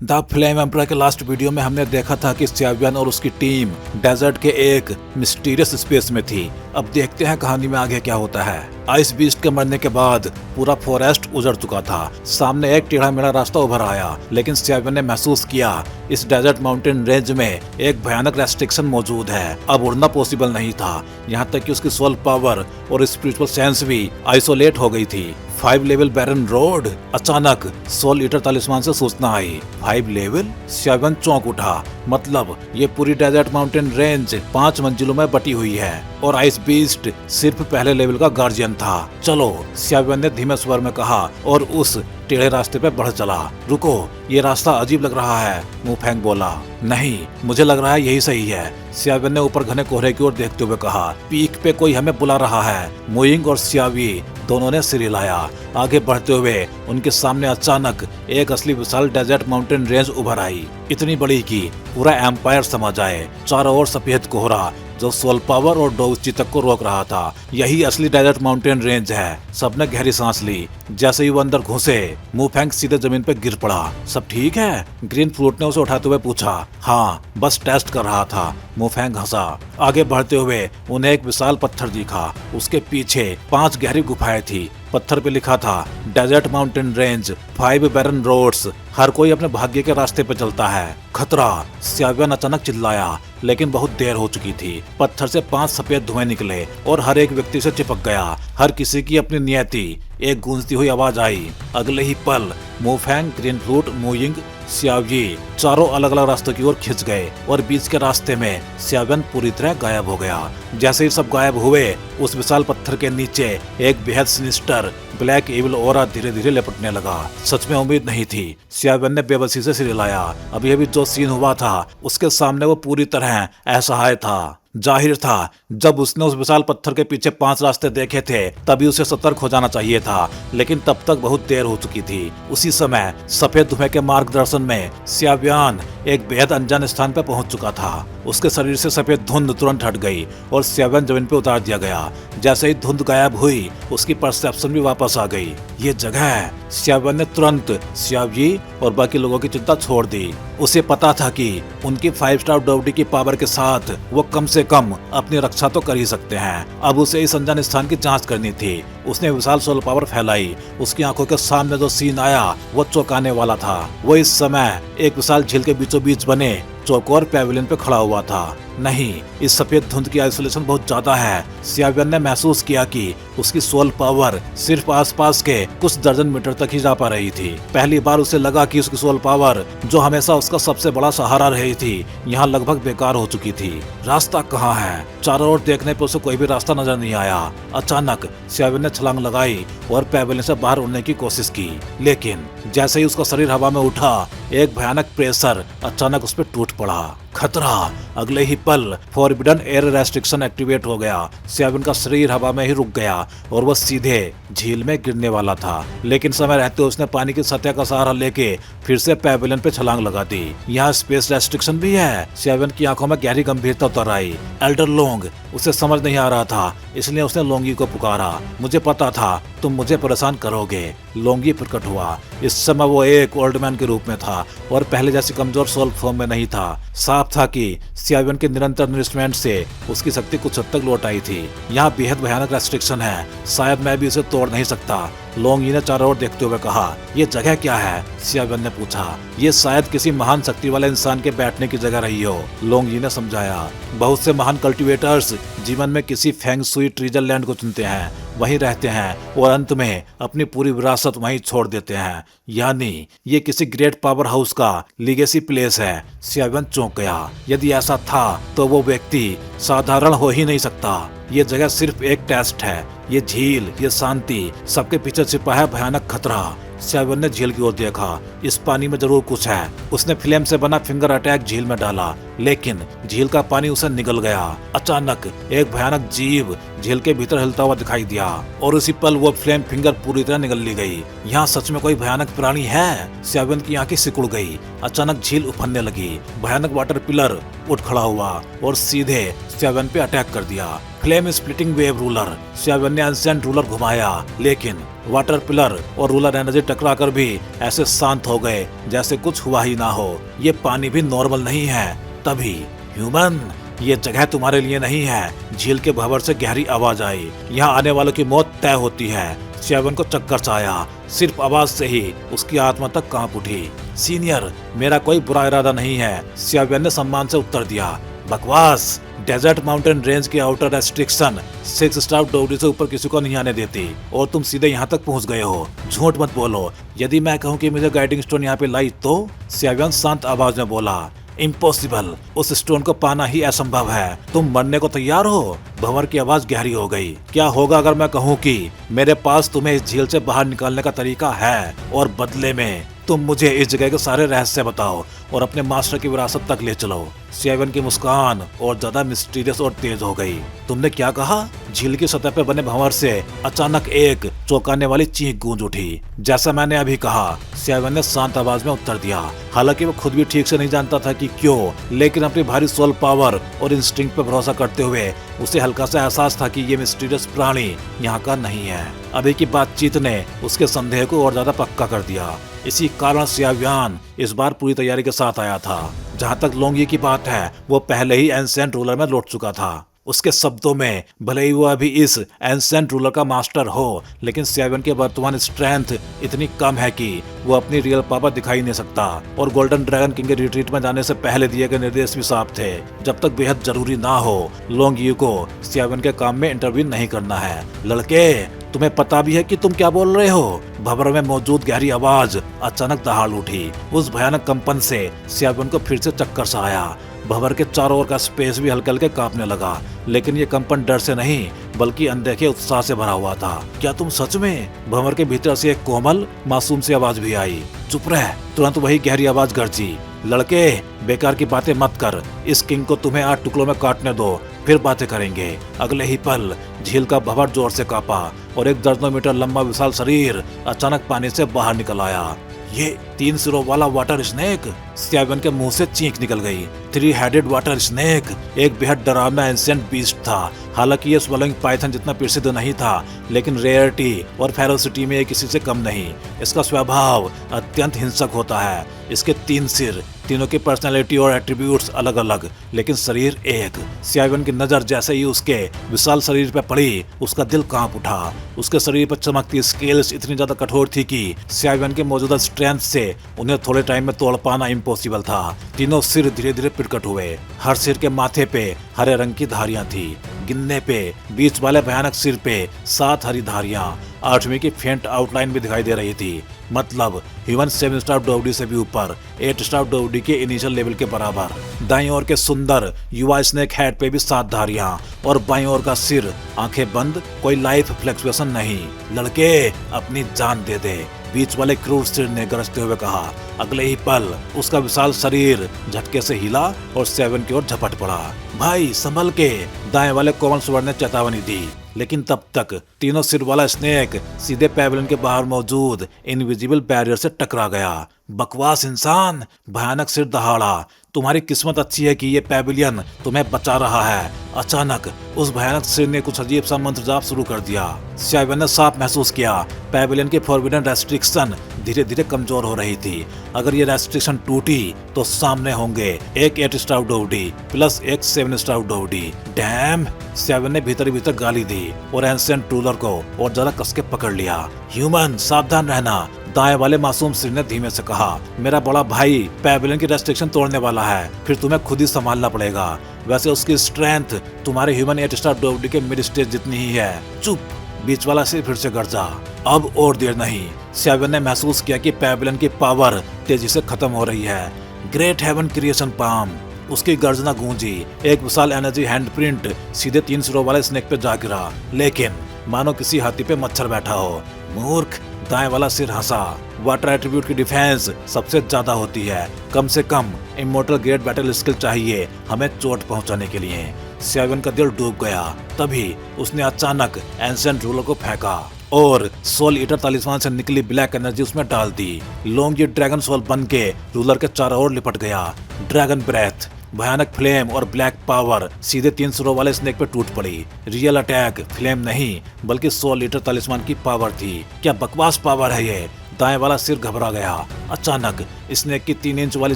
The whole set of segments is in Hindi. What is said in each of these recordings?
द फ्लेम एम्परर के लास्ट वीडियो में हमने देखा था कि स्यावियन और उसकी टीम डेजर्ट के एक मिस्टीरियस स्पेस में थी। अब देखते हैं कहानी में आगे क्या होता है। आइस बीस्ट के मरने के बाद पूरा फॉरेस्ट उजड़ चुका था। सामने एक टेढ़ा मेढ़ा रास्ता उभर आया, लेकिन स्यावियन ने महसूस किया इस डेजर्ट माउंटेन रेंज में एक भयानक रेस्ट्रिक्शन मौजूद है। अब उड़ना पॉसिबल नहीं था, यहाँ तक कि उसकी सोल पावर और स्पिरिचुअल सेंस भी आइसोलेट हो गई थी। 5 लेवल बैरन रोड। अचानक सोल ईटर तालिस्मान से सूचना आई। 5 लेवल? स्यावियन चौंक उठा। मतलब ये पूरी डेजर्ट माउंटेन रेंज 5 मंजिलों में बटी हुई है और आइस बीस्ट सिर्फ पहले लेवल का गार्जियन था। चलो, स्यावियन ने धीमे स्वर में कहा और उस टेढ़े रास्ते पे बढ़ चला। रुको, ये रास्ता अजीब लग रहा है, मुफेंग बोला। नहीं, मुझे लग रहा है यही सही है, स्यावियन ने ऊपर घने कोहरे की ओर देखते हुए कहा। पीक पे कोई हमें बुला रहा है। मुइंग और स्यावी दोनों ने सिर हिलाया। आगे बढ़ते हुए उनके सामने अचानक एक असली विशाल डेजर्ट माउंटेन रेंज उभर आई, इतनी बड़ी कि पूरा एम्पायर समा जाए। चारों ओर सफेद कोहरा जो सोल पावर और डोग चीतक को रोक रहा था। यही असली डेजर्ट माउंटेन रेंज है। सबने गहरी सांस ली। जैसे ही वो अंदर घुसे, मुफेंग सीधे जमीन पे गिर पड़ा। सब ठीक है? ग्रीन फ्रूट ने उसे उठाते हुए पूछा। हाँ, बस टेस्ट कर रहा था, मुफेंग हंसा। आगे बढ़ते हुए उन्हें एक विशाल पत्थर दिखा। उसके पीछे 5 गहरी गुफाएं थी। पत्थर पे लिखा था डेजर्ट माउंटेन रेंज 5 बैरन रोड्स। हर कोई अपने भाग्य के रास्ते पे चलता है। खतरा! स्यावियन अचानक चिल्लाया, लेकिन बहुत देर हो चुकी थी। पत्थर से 5 सफेद धुएं निकले और हर एक व्यक्ति से चिपक गया। हर किसी की अपनी नियति। एक गूंजती हुई आवाज आई। अगले ही पल मुफेंग, ग्रीन फ्रूट, मुइंग, स्यावी चारों अलग अलग रास्तों की ओर खिंच गए और बीच के रास्ते में स्यावियन पूरी तरह गायब हो गया। जैसे ही सब गायब हुए, उस विशाल पत्थर के नीचे एक बेहद सिनिस्टर ब्लैक इविल ऑरा धीरे धीरे लपटने लगा। सच में उम्मीद नहीं थी। स्यावियन ने बेबसी से सिर हिलाया। अभी जो सीन हुआ था उसके सामने वो पूरी तरह असहाय था। जाहिर था जब उसने उस विशाल पत्थर के पीछे 5 रास्ते देखे थे तभी उसे सतर्क हो जाना चाहिए था, लेकिन तब तक बहुत देर हो चुकी थी। उसी समय सफेद धुएं के मार्गदर्शन में स्यावियन एक बेहद अनजान स्थान पर पहुंच चुका था। उसके शरीर से सफेद धुंध तुरंत हट गई और स्यावियन जमीन पर उतार दिया गया। जैसे ही धुंध गायब हुई, उसकी परसेप्शन भी वापस आ गई। ये जगह है। स्यावियन ने तुरंत स्यावी और बाकी लोगों की चिंता छोड़ दी। उसे पता था कि उनकी 5 स्टार डोवडी की पावर के साथ वो कम से कम अपनी रक्षा तो कर ही सकते हैं। अब उसे इस अनजान स्थान की जांच करनी थी। उसने विशाल सोल पावर फैलाई। उसकी आंखों के सामने जो सीन आया वो चौंकाने वाला था। वो इस समय एक विशाल झील के बीचों बीच बने चौकोर पैविलियन पे खड़ा हुआ था। नहीं, इस सफेद धुंध की आइसोलेशन बहुत ज्यादा है। स्यावियन ने महसूस किया कि उसकी सोल पावर सिर्फ आसपास के कुछ दर्जन मीटर तक ही जा पा रही थी। पहली बार उसे लगा कि उसकी सोल पावर, जो हमेशा उसका सबसे बड़ा सहारा रही थी, यहाँ लगभग बेकार हो चुकी थी। रास्ता कहाँ है? चारों ओर देखने पर उसे कोई भी रास्ता नजर नहीं आया। अचानक स्यावियन ने छलांग लगाई और पैविलियन से बाहर उड़ने की कोशिश की, लेकिन जैसे ही उसका शरीर हवा में उठा, एक भयानक प्रेशर अचानक उस पर टूट पड़ा। खतरा! अगले ही पल फॉरबिडन एयर रेस्ट्रिक्शन एक्टिवेट हो गया। स्यावियन का शरीर हवा में ही रुक गया और वह सीधे झील में गिरने वाला था, लेकिन समय रहते उसने पानी की सतह का सहारा लेके फिर से पैविलियन पे छलांग लगा दी। यहाँ स्पेस रेस्ट्रिक्शन भी है। स्यावियन की आंखों में गहरी गंभीरता उतर आई। एल्डर लोंग! उसे समझ नहीं आ रहा था, इसलिए उसने लोंगी को पुकारा। मुझे पता था तुम मुझे परेशान करोगे। लोंगी प्रकट हुआ। इस समय वो एक ओल्ड मैन के रूप में था और पहले जैसी कमजोर सोल फॉर्म में नहीं था। साफ था कि स्यावियन के निरंतर इन्वेस्टमेंट से उसकी शक्ति कुछ हद तक लौट आई थी। यहाँ बेहद भयानक रेस्ट्रिक्शन है, शायद मैं भी इसे तोड़ नहीं सकता। लोंगी ने चारों ओर देखते हुए कहा। ये जगह क्या है? स्यावियन ने पूछा। ये शायद किसी महान शक्ति वाले इंसान के बैठने की जगह रही हो, लोंगी ने समझाया। बहुत से महान कल्टीवेटर्स जीवन में किसी फेंग शुई ट्रीजर लैंड को चुनते हैं, वहीं रहते हैं और अंत में अपनी पूरी विरासत वहीं छोड़ देते हैं। यानी ये किसी ग्रेट पावर हाउस का लीगेसी प्लेस है। स्यावियन चौंक गया। यदि ऐसा था तो वो व्यक्ति साधारण हो ही नहीं सकता। ये जगह सिर्फ एक टेस्ट है। ये झील, ये शांति, सबके पीछे छिपा है भयानक खतरा। स्यावियन ने झील की ओर देखा। इस पानी में जरूर कुछ है। उसने फ्लेम से बना फिंगर अटैक झील में डाला, लेकिन झील का पानी उसे निगल गया। अचानक एक भयानक जीव झील के भीतर हिलता हुआ दिखाई दिया और उसी पल वो फ्लेम फिंगर पूरी तरह निगल ली गई। यहाँ सच में कोई भयानक प्राणी है? स्यावियन की आंखें सिकुड़ गई। अचानक झील उफनने लगी। भयानक वाटर पिलर उठ खड़ा हुआ और सीधे स्यावियन पे अटैक कर दिया। Flame splitting wave ruler. सियावन ने एंसेंट रूलर घुमाया, लेकिन वाटर पिलर और रूलर एनर्जी टकराकर भी ऐसे शांत हो गए जैसे कुछ हुआ ही ना हो। ये पानी भी नॉर्मल नहीं है। तभी ह्यूमन, ये जगह तुम्हारे लिए नहीं है। झील के भंवर से गहरी आवाज आई, यहाँ आने वालों की मौत तय होती है। सियावन को चक्कर सा आया, सिर्फ आवाज से ही उसकी आत्मा तक कांप उठी। सीनियर, मेरा कोई बुरा इरादा नहीं है, सियावन ने सम्मान से उत्तर दिया। बकवास। डेजर्ट माउंटेन रेंज की आउटर रेस्ट्रिक्शन 6 स्टार डोगरी से ऊपर किसी को नहीं आने देती, और तुम सीधे यहाँ तक पहुँच गए हो। झूठ मत बोलो। यदि मैं कहूँ कि मुझे गाइडिंग स्टोन यहाँ पे लाई तो? सियावन शांत आवाज में बोला, इम्पॉसिबल। उस स्टोन को पाना ही असंभव है। तुम मरने को तैयार हो? भंवर की आवाज गहरी हो गई। क्या होगा अगर मैं कहूँ कि मेरे पास तुम्हें इस झील से बाहर निकालने का तरीका है, और बदले में तुम मुझे इस जगह के सारे रहस्य बताओ और अपने मास्टर की विरासत तक ले चलो। सियावन की मुस्कान और ज्यादा मिस्टीरियस और तेज हो गई। तुमने क्या कहा? झील की सतह पे बने भंवर से अचानक एक चौंकाने वाली चीख गूंज उठी। जैसा मैंने अभी कहा, सियावन ने शांत आवाज में उत्तर दिया। हालांकि वो खुद भी ठीक से नहीं जानता था कि क्यों, लेकिन अपनी भारी सोल पावर और इंस्टिंक्ट पे भरोसा करते हुए उसे हल्का सा एहसास था कि ये मिस्टीरियस प्राणी यहाँ का नहीं है। अभी की बातचीत ने उसके संदेह को और ज्यादा पक्का कर दिया। इसी कारण सियाव्यान इस बार पूरी तैयारी के साथ आया था। जहाँ तक लोंगी की बात है, वो पहले ही एंसेंट रूलर में लौट चुका था। उसके शब्दों में, भले ही वो अभी इस एंसेंट रूलर का मास्टर हो, लेकिन सियावन की वर्तमान स्ट्रेंथ इतनी कम है कि वो अपनी रियल पावर दिखाई नहीं सकता। और गोल्डन ड्रैगन किंग के रिट्रीट में जाने से पहले दिए गए निर्देश भी साफ थे। जब तक बेहद जरूरी ना हो, लोंग यू को सियावन के काम में इंटरव्यू नहीं करना है। लड़के, तुम्हें पता भी है कि तुम क्या बोल रहे हो? भंवर में मौजूद गहरी आवाज अचानक दहाड़ उठी। उस भयानक कंपन से सियावन को फिर से चक्कर सा आया। भंवर के चारों ओर का स्पेस भी हल्के हल्के कांपने लगा, लेकिन ये कंपन डर से नहीं बल्कि अनदेखे उत्साह से भरा हुआ था। क्या तुम सच में? भंवर के भीतर से एक कोमल मासूम सी आवाज भी आई। चुप रह। तुरंत वही गहरी आवाज गरजी। लड़के, बेकार की बातें मत कर। इस किंग को तुम्हें 8 टुकड़ों में काटने दो, फिर बातें करेंगे। अगले ही पल झील का भंवर जोर से कांपा और एक दर्जनों मीटर लंबा विशाल शरीर अचानक पानी से बाहर निकल आया। ये 3 सिरों वाला वाटर स्नेक। सियावन के मुंह से चीख निकल गई। 3 हेडेड वाटर स्नेक एक बेहद डरावना एंशिएंट बीस्ट था। हालांकि ये स्वॉलोइंग पाइथन जितना प्रसिद्ध नहीं था, लेकिन रेयरिटी और फेरोसिटी में ये किसी से कम नहीं। इसका स्वभाव अत्यंत हिंसक होता है। इसके 3 सिर, तीनों की पर्सनैलिटी और एट्रीब्यूट्स अलग अलग, लेकिन शरीर एक। सियावन की नजर जैसे ही उसके विशाल शरीर पर पड़ी, उसका दिल कांप उठा। उसके शरीर पर चमकती स्केल्स इतनी ज्यादा कठोर थी कि सियावन के मौजूदा स्ट्रेंथ से उन्हें थोड़े टाइम में तोड़ पाना इम्पॉसिबल था। तीनों सिर धीरे धीरे प्रकट हुए। हर सिर के माथे पे हरे रंग की धारियां थी। गिनने पे बीच वाले भयानक सिर पे 7 हरी धारियां, 8वीं की फेंट आउटलाइन भी दिखाई दे रही थी। मतलब ह्यूमन 7 स्टार डोवडी से भी ऊपर, 8 स्टार डोवडी के इनिशियल लेवल के बराबर। दाईं ओर के सुंदर युवा स्नेक हेड पे भी 7 धारियां, और बाईं ओर का सिर आंखें बंद, कोई लाइफ फ्लक्चुएशन नहीं। लड़के, अपनी जान दे दे, बीच वाले क्रूर सिर ने गरजते हुए कहा। अगले ही पल उसका विशाल शरीर झटके से हिला और सियावन की ओर झपट पड़ा। भाई संभल के, दाएं वाले कोमल स्वर ने चेतावनी दी। लेकिन तब तक तीनों सिर वाला स्नेक सीधे पैवेलियन के बाहर मौजूद इनविजिबल बैरियर से टकरा गया। बकवास इंसान, भयानक सिर दहाड़ा। तुम्हारी किस्मत अच्छी है कि ये पैवेलियन तुम्हें बचा रहा है। अचानक उस भयानक सिर ने कुछ अजीब सा मंत्र जाप शुरू कर दिया। सियावन ने साफ महसूस किया पैवेलियन की फॉरबिडन रेस्ट्रिक्शन धीरे धीरे कमजोर हो रही थी। अगर ये रेस्ट्रिक्शन टूटी तो सामने होंगे एक 8 स्टार डोवडी प्लस एक 7 स्टार डोवडी। डैम! सियावन ने भीतर भीतर गाली दी और एंशिएंट रूलर को और ज्यादा कस के पकड़ लिया। ह्यूमन, सावधान रहना, दाएं वाले मासूम सिर ने धीमे से कहा। मेरा बड़ा भाई पैवेलियन की रेस्ट्रिक्शन तोड़ने वाला है, फिर तुम्हें खुद ही संभालना पड़ेगा। वैसे उसकी स्ट्रेंथ तुम्हारे ह्यूमन 8 स्टार डोवडी के मिड स्टेज जितनी ही है। चुप! बीच वाला सिर फिर से गरजा। अब और देर नहीं। सियावन ने महसूस किया कि पैवेलियन की पावर तेजी से खत्म हो रही है। Great heaven creation palm! उसकी गर्जना गूंजी। एक विशाल एनर्जी हैंडप्रिंट सीधे 3 सिरों वाले स्नेक पे जा गिरा, लेकिन मानो किसी हाथी पे मच्छर बैठा हो। मूर्ख! दाएं वाला सिर हंसा। वाटर एट्रीब्यूट की डिफेंस सबसे ज्यादा होती है। कम से कम इमोर्टल ग्रेट बैटल स्किल चाहिए हमें चोट पहुंचाने के लिए। सियावन का दिल डूब गया। तभी उसने अचानक एंशिएंट रूलर को फेंका और सोल ईटर तालिस्मान से निकली ब्लैक एनर्जी उसमें डाल दी। लोंग ये ड्रैगन सोल बन के रूलर के चारों ओर लिपट गया। Dragon breath! भयानक फ्लेम और ब्लैक पावर सीधे 3 सिरों वाले स्नेक पे टूट पड़ी। रियल अटैक फ्लेम नहीं बल्कि 100 लीटर तालिस्मान की पावर थी। क्या बकवास पावर है ये। दाएं वाला सिर घबरा गया। अचानक स्नेक की 3 इंच वाली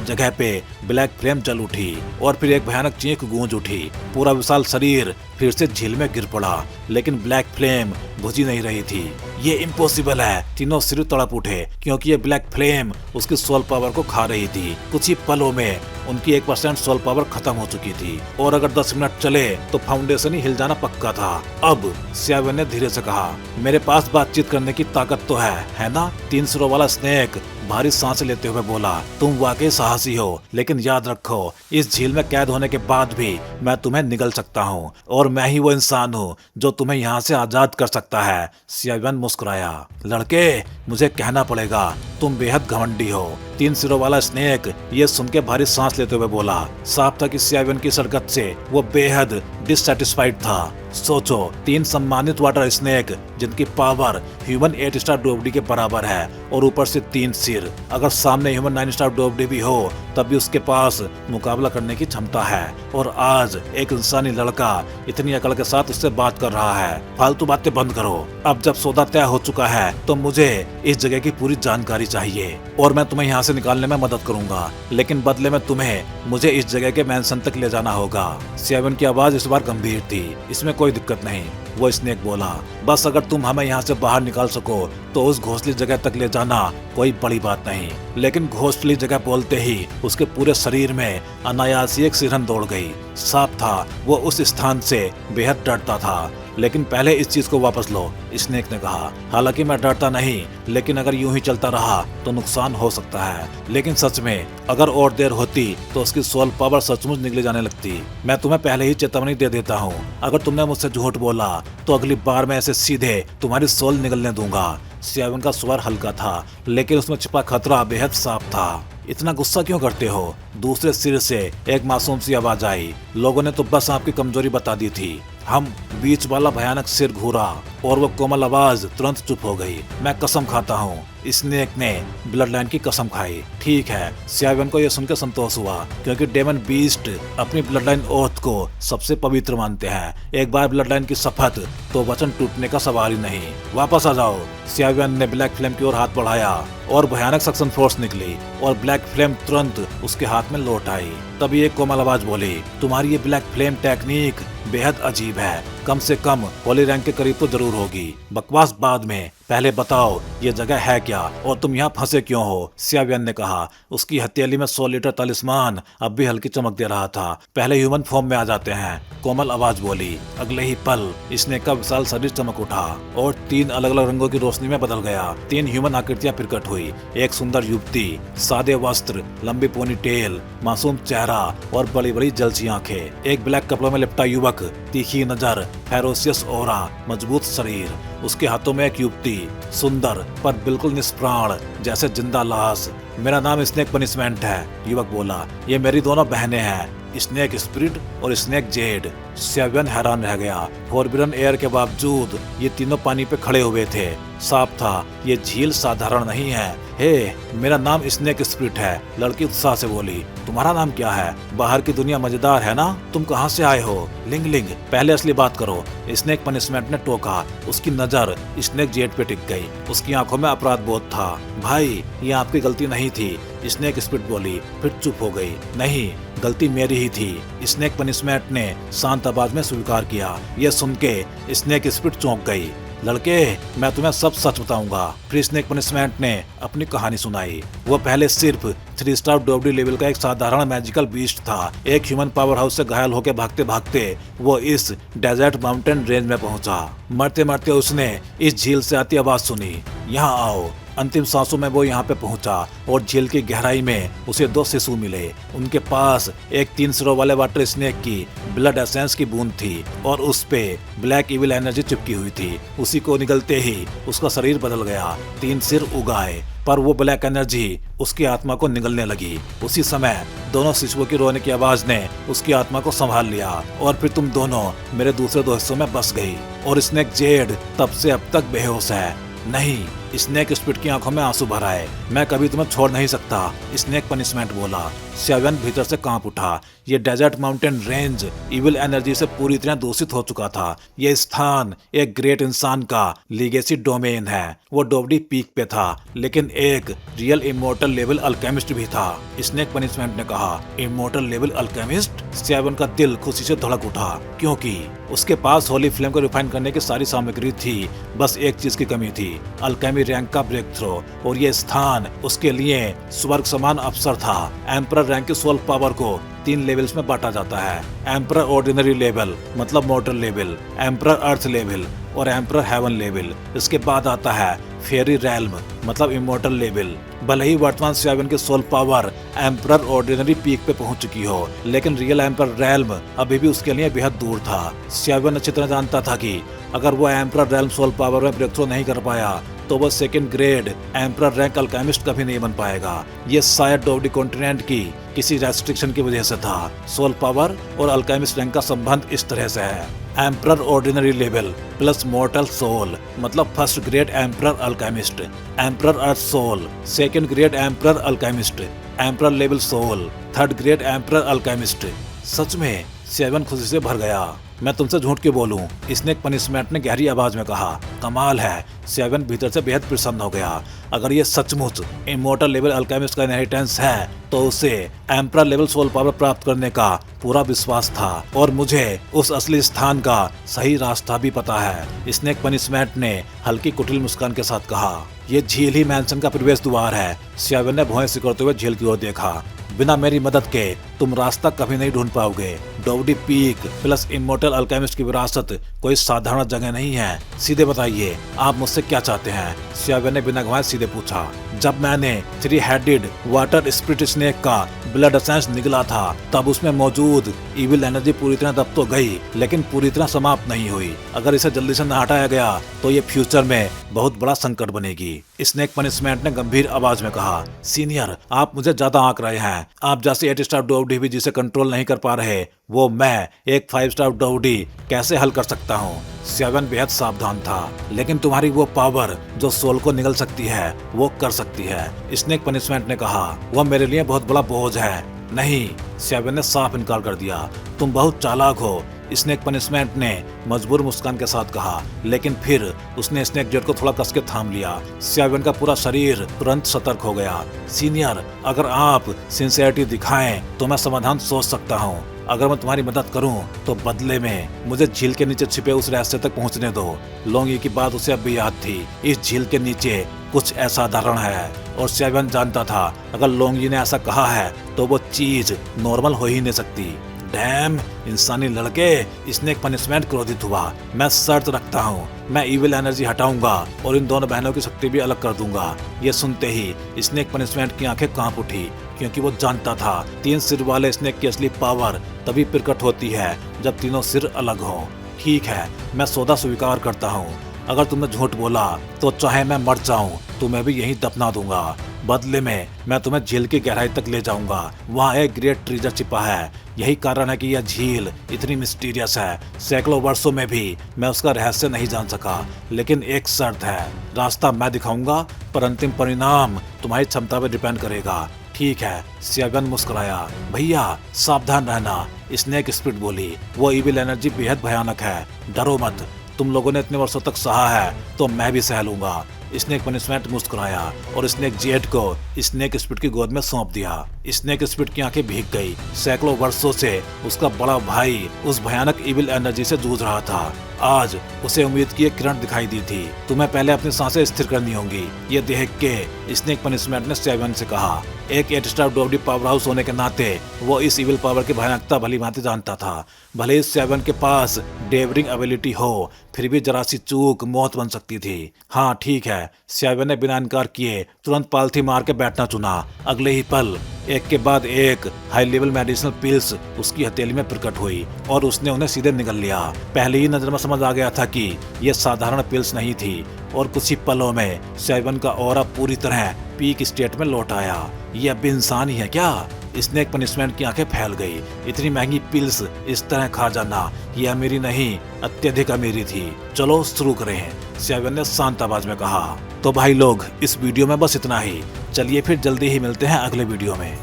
जगह पे ब्लैक फ्लेम जल उठी और फिर एक भयानक चीख गूंज उठी। पूरा विशाल शरीर फिर से झील में गिर पड़ा, लेकिन ब्लैक फ्लेम बुझी नहीं रही थी। ये इम्पॉसिबल है। तीनों सिर तड़प उठे क्योंकि ये ब्लैक फ्लेम उसकी सोल पावर को खा रही थी। कुछ ही पलों में उनकी 1% सोल पावर खत्म हो चुकी थी और अगर 10 मिनट चले तो फाउंडेशन ही हिल जाना पक्का था। अब सियावन ने धीरे से कहा, मेरे पास बातचीत करने की ताकत तो है ना? 3 सिरों वाला स्नेक भारी सांस लेते हुए बोला, तुम वाकई साहसी हो, लेकिन याद रखो इस झील में कैद होने के बाद भी मैं तुम्हें निगल सकता हूँ और मैं ही वो इंसान हूँ जो तुम्हें यहाँ से आजाद कर सकता है। सियावन मुस्कुराया, लड़के मुझे कहना पड़ेगा तुम बेहद घमंडी हो। 3 सिरों वाला स्नेक ये सुन के भारी सांस लेते हुए बोला। साफ था कि सियावन की सरकत से वो बेहद डिससैटिस्फाइड था। सोचो 3 सम्मानित वाटर स्नेक जिनकी पावर ह्यूमन 8 स्टार डोबडी के बराबर है और ऊपर से 3 सिर। अगर सामने ह्यूमन 9 स्टार डोबडी भी हो तब भी उसके पास मुकाबला करने की क्षमता है। और आज एक इंसानी लड़का इतनी अकड़ के साथ उससे बात कर रहा है। फालतू बातें बंद करो। अब जब सौदा तय हो चुका है तो मुझे इस जगह की पूरी जानकारी चाहिए और मैं तुम्हें यहाँ से निकालने में मदद करूंगा, लेकिन बदले में तुम्हें मुझे इस जगह के मैंसन तक ले जाना होगा। सियावन की आवाज इस बार गंभीर थी। इसमें कोई दिक्कत नहीं, वो स्नेक बोला। बस अगर तुम हमें यहाँ से बाहर निकाल सको तो उस घोंसली जगह तक ले जाना कोई बड़ी बात नहीं। लेकिन घोंसली जगह बोलते ही उसके पूरे शरीर में अनायास एक सिरहन दौड़ गई। साफ था वो उस स्थान से बेहद डरता था। लेकिन पहले इस चीज को वापस लो, स्नेक ने कहा। हालांकि मैं डरता नहीं, लेकिन अगर यूं ही चलता रहा तो नुकसान हो सकता है। लेकिन सच में अगर और देर होती तो उसकी सोल पावर सचमुच निकले जाने लगती। मैं तुम्हें पहले ही चेतावनी दे देता हूँ, अगर तुमने मुझसे झूठ बोला तो अगली बार मैं ऐसे सीधे तुम्हारी सोल निकलने दूंगा। सियावन का स्वर हल्का था, लेकिन उसमें छिपा खतरा बेहद साफ था। इतना गुस्सा क्यों करते हो? दूसरे सिर से एक मासूम सी आवाज आई। लोगों ने तो बस आपकी कमजोरी बता दी थी। हम बीच वाला भयानक सिर घूरा और वो कोमल आवाज तुरंत चुप हो गई। मैं कसम खाता हूँ। स्नेक ने ब्लड लाइन की कसम खाई। ठीक है, सियावन को यह सुनकर संतोष हुआ क्योंकि डेमन बीस्ट अपनी ब्लड लाइन ओथ को सबसे पवित्र मानते हैं। एक बार ब्लड लाइन की शपथ तो वचन टूटने का सवाल ही नहीं। वापस आ जाओ। सियावन ने ब्लैक फ्लेम की ओर हाथ बढ़ाया और भयानक सक्शन फोर्स निकली और ब्लैक फ्लेम तुरंत उसके हाथ में लौट आई। तभी एक कोमल आवाज बोली, तुम्हारी ये ब्लैक फ्लेम टेक्निक बेहद अजीब है। कम से कम होली रैंक के करीब तो जरूर होगी। बकवास बाद में, पहले बताओ ये जगह है क्या और तुम यहाँ फंसे क्यों हो? सियावन ने कहा। उसकी हथेली में 100 लीटर तालिस्मान अब भी हल्की चमक दे रहा था। पहले ह्यूमन फॉर्म में आ जाते हैं, कोमल आवाज बोली। अगले ही पल स्नेक का विशाल शरीर चमक उठा और 3 अलग अलग रंगों की रोशनी में बदल गया। 3 ह्यूमन आकृतियां प्रकट हुई। एक सुंदर युवती, सादे वस्त्र, लंबी पोनी टेल, मासूम चेहरा और बड़ी बड़ी जलसी आंखें। एक ब्लैक कपड़ों में लिपटा युवक, तीखी नजर, फेरोसियस ऑरा, मजबूत शरीर। उसके हाथों में एक युवती, सुंदर पर बिल्कुल निष्प्राण जैसे जिंदा लाश। मेरा नाम स्नेक पनिशमेंट है, युवक बोला। ये मेरी दोनों बहनें हैं, स्नेक स्पिरिट और स्नेक जेड। सियावन हैरान रह गया। फॉरबिडन एयर के बावजूद ये तीनों पानी पे खड़े हुए थे। साफ था ये झील साधारण नहीं है। हे, मेरा नाम स्नेक स्पिरिट है, लड़की उत्साह से बोली। तुम्हारा नाम क्या है? बाहर की दुनिया मजेदार है ना? तुम कहाँ से आए हो? लिंग लिंग, पहले असली बात करो, स्नेक पनिशमेंट ने टोका। उसकी नजर स्नेक जेड पे टिक गई। उसकी आंखों में अपराध बोध था। भाई, ये आपकी गलती नहीं थी, स्नेक स्पिरिट बोली, फिर चुप हो गई। नहीं, गलती मेरी ही थी, स्नेक पनिशमेंट ने शांत आवाज में स्वीकार किया। यह सुन के स्नेक स्पिरिट चौंक गई। लड़के, मैं तुम्हें सब सच बताऊंगा। फिर स्नेक पनिशमेंट ने अपनी कहानी सुनाई। वो पहले सिर्फ 3 स्टार डोबडी लेवल का एक साधारण मैजिकल बीस्ट था। एक ह्यूमन पावर हाउस से घायल होकर भागते भागते वो इस डेजर्ट माउंटेन रेंज में पहुंचा। मरते मरते उसने इस झील से आती आवाज सुनी, यहाँ आओ। अंतिम सांसों में वो यहाँ पे पहुंचा और झील की गहराई में उसे 2 शिशु मिले। उनके पास एक 3 सिरों वाले वाटर स्नेक की ब्लड एसेंस की बूंद थी और उस पे ब्लैक इविल एनर्जी चिपकी हुई थी। उसी को निगलते ही उसका शरीर बदल गया। 3 सिर उगाए, पर वो ब्लैक एनर्जी उसकी आत्मा को निगलने लगी। उसी समय दोनों शिशुओं की रोने की आवाज ने उसकी आत्मा को संभाल लिया और फिर तुम दोनों मेरे दूसरे 2 हिस्सों में बस गई और स्नेक जेड तब से अब तक बेहोश है। नहीं, स्नेक स्पिड की आंखों में आंसू भर आए। मैं कभी तुम्हें छोड़ नहीं सकता, स्नेक पनिशमेंट बोला। सेवन भीतर से कांप उठा। ये desert mountain range evil energy से पूरी तरह दूषित हो चुका था। ये स्थान एक ग्रेट इंसान का लीगेसी डोमेन है। वो डोवडी पीक पे था, लेकिन एक रियल इमोर्टल लेवल अल्केमिस्ट भी था। स्नेक पनिशमेंट ने कहा, इमोर्टल लेवल अल्केमिस्ट? सेवन का दिल खुशी से धड़क उठा, क्योंकि उसके पास होली फ्लेम को रिफाइन करने की सारी सामग्री थी। बस एक चीज की कमी थी, अल्केमी रैंक का ब्रेक थ्रो, और ये स्थान उसके लिए स्वर्ग समान अवसर था। एम्परर रैंक की सोल पावर को 3 लेवल्स में बांटा जाता है। एम्परर ऑर्डिनरी लेवल मतलब mortal level, emperor earth level और एम्परर हेवन लेवल। इसके बाद आता है फेरी रैल्म मतलब इमोर्टल लेवल। भले ही वर्तमान सेवन की soul power emperor ordinary peak पे पहुंच चुकी हो, लेकिन रियल एम्परर रैल्म अभी भी उसके लिए बेहद दूर था। सेवन अच्छी तरह जानता था कि अगर वो एम्परर रैल्म सोल पावर में ब्रेक थ्रू नहीं कर पाया तो वो second grade emperor rank alchemist कभी नहीं बन पाएगा। ये शायद डोवडी कॉन्टिनेंट की किसी रेस्ट्रिक्शन की वजह से था। सोल पावर और अल्केमिस्ट रैंक का संबंध इस तरह से है, emperor ordinary level plus mortal soul मतलब first grade emperor alchemist, emperor earth soul second grade emperor alchemist, emperor level soul third grade emperor alchemist. सच में सेवन खुशी से भर गया। मैं तुमसे झूठ क्यों बोलूं? स्नेक पनिशमेंट ने गहरी आवाज में कहा। कमाल है, सेवन भीतर से बेहद प्रसन्न हो गया। अगर ये सचमुच इमोर्टल लेवल अल्केमिस्ट का इनहेरिटेंस है तो उसे एम्परर लेवल सोल पावर प्राप्त करने का पूरा विश्वास था, और मुझे उस असली स्थान का सही रास्ता भी पता है। स्नेक पनिशमेंट ने हल्की कुटिल मुस्कान के साथ कहा। ये झील ही मैंसन का प्रवेश द्वार है। सेवन ने भौहें सिकुड़ते हुए झील की ओर देखा। बिना मेरी मदद के तुम रास्ता कभी नहीं ढूंढ पाओगे। डोवडी पीक प्लस इमोर्टल अल्केमिस्ट की विरासत कोई साधारण जगह नहीं है। सीधे बताइए, आप मुझसे क्या चाहते हैं? सेवन ने बिना घुमाए सीधे पूछा। जब मैंने 3 हेडेड वाटर स्पिरिट स्नेक का ब्लड एसेंस निगला था, तब उसमें मौजूद इविल एनर्जी पूरी तरह दब तो गई, लेकिन पूरी तरह समाप्त नहीं हुई। अगर इसे जल्दी से न हटाया गया तो ये फ्यूचर में बहुत बड़ा संकट बनेगी। स्नेक पनिशमेंट ने गंभीर आवाज में कहा। सीनियर, आप मुझे ज्यादा आंक रहे हैं। आप जैसे 8 स्टार डोवडी भी जिसे कंट्रोल नहीं कर पा रहे, वो मैं एक 5 स्टार डोवडी कैसे हल कर सकता हूँ? सेवन बेहद सावधान था। लेकिन तुम्हारी वो पावर जो सोल को निगल सकती है, वो कर सकती है। स्नेक पनिशमेंट ने कहा। वो मेरे लिए बहुत बड़ा बोझ है। नहीं, सेवन ने साफ इनकार कर दिया। तुम बहुत चालाक हो, स्नेक पनिशमेंट ने मजबूर मुस्कान के साथ कहा। लेकिन फिर उसने स्नेक जेट को थोड़ा कस के थाम लिया। सेवन का पूरा शरीर तुरंत सतर्क हो गया। सीनियर, अगर आप सिंसियरिटी दिखाएं तो मैं समाधान सोच सकता हूँ। अगर मैं तुम्हारी मदद करूं तो बदले में मुझे झील के नीचे छिपे उस रास्ते तक पहुंचने दो। लोंगी की बात उसे अब भी याद थी। इस झील के नीचे कुछ असाधारण है, और सेवन जानता था अगर लोंगी ने ऐसा कहा है तो वो चीज नॉर्मल हो ही नहीं सकती। डैम इंसानी लड़के, स्नेक पनिशमेंट क्रोधित हुआ। मैं शर्त रखता हूँ, मैं इविल एनर्जी हटाऊंगा और इन दोनों बहनों की शक्ति भी अलग कर दूंगा। ये सुनते ही स्नेक पनिशमेंट की आंखें कांप उठी, क्योंकि वो जानता था 3 सिर वाले स्नेक की असली पावर तभी प्रकट होती है जब तीनों सिर अलग हों। ठीक है, मैं सौदा स्वीकार करता हूँ। अगर तुमने झूठ बोला तो चाहे मैं मर जाऊं, तुम्हें भी यहीं दफना दूंगा। बदले में मैं तुम्हें झील की गहराई तक ले जाऊंगा। वहाँ एक ग्रेट ट्रेजर छिपा है। यही कारण है कि यह झील इतनी मिस्टीरियस है। सैकड़ों वर्षों में भी मैं उसका रहस्य नहीं जान सका। लेकिन एक शर्त है, रास्ता मैं दिखाऊंगा, पर अंतिम परिणाम तुम्हारी क्षमता पर डिपेंड करेगा। ठीक है, सेवन मुस्कुराया। भैया सावधान रहना, स्नेक स्पिरिट बोली। वो इविल एनर्जी बेहद भयानक है। डरो मत, तुम लोगों ने इतने वर्षों तक सहा है तो मैं भी सह लूंगा। स्नेक पनिशमेंट मुस्कुराया और स्नेक जेट को स्नेक स्पिरिट की गोद में सौंप दिया। स्नेक स्पिरिट की आंखें भीग गई। सैकड़ों वर्षों से उसका बड़ा भाई उस भयानक इविल एनर्जी से जूझ रहा था। आज उसे उम्मीद की एक किरण दिखाई दी थी। तुम्हें पहले अपनी सांसें स्थिर करनी होंगी। ये देख के स्नेक पनिशमेंट ने सेवन से कहा। एक 8 स्टार डोवडी पावर हाउस होने के नाते वो इस इविल पावर की भयानकता भली भांति जानता था। भले ही सेवन के पास डेवरिंग एबिलिटी हो, फिर भी जरा सी चूक मौत बन सकती थी। हाँ ठीक है, सेवन ने बिना इनकार किए तुरंत पालथी मार के बैठना चुना। अगले ही पल एक के बाद एक हाई लेवल मेडिसिनल पिल्स उसकी हथेली में प्रकट हुई और उसने उन्हें सीधे निगल लिया। पहले ही नजर में समझ आ गया था कि यह साधारण पिल्स नहीं थी, और कुछ ही पलों में सेवन का ऑरा पूरी तरह पीक स्टेट में लौट आया। ये अब इंसान ही है क्या? स्नेक पनिशमेंट की आंखें फैल गई। इतनी महंगी पिल्स इस तरह खा जाना यह अमीरी नहीं, अत्यधिक अमीरी थी। चलो शुरू करें, सेवन ने शांत आवाज में कहा। तो भाई लोग, इस वीडियो में बस इतना ही। चलिए फिर जल्दी ही मिलते हैं अगले वीडियो में।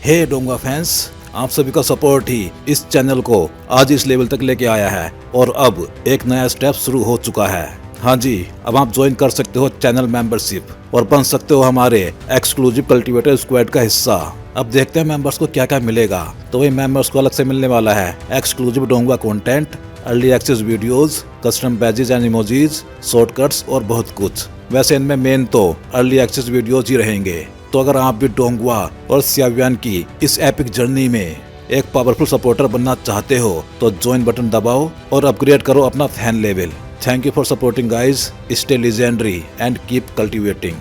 हे डोंगवा फैंस, आप सभी का सपोर्ट ही इस चैनल को आज इस लेवल तक लेके आया है और अब एक नया स्टेप शुरू हो चुका है। हाँ जी, अब आप ज्वाइन कर सकते हो चैनल मेंबरशिप और बन सकते हो हमारे एक्सक्लूसिव कल्टीवेटर स्क्वाड का हिस्सा। अब देखते हैं मेंबर्स को क्या क्या मिलेगा। तो वही मेंबर्स को अलग से मिलने वाला है exclusive donghua content, early access videos, custom badges and emojis, shortcuts और बहुत कुछ। वैसे इनमें मेन तो अर्ली एक्सेस वीडियोस ही रहेंगे। तो अगर आप भी डोंगवा और सियाव्यान की इस एपिक जर्नी में एक पावरफुल सपोर्टर बनना चाहते हो तो ज्वाइन बटन दबाओ और अपग्रेड करो अपना fan level. Thank you for supporting guys. Stay legendary and keep cultivating.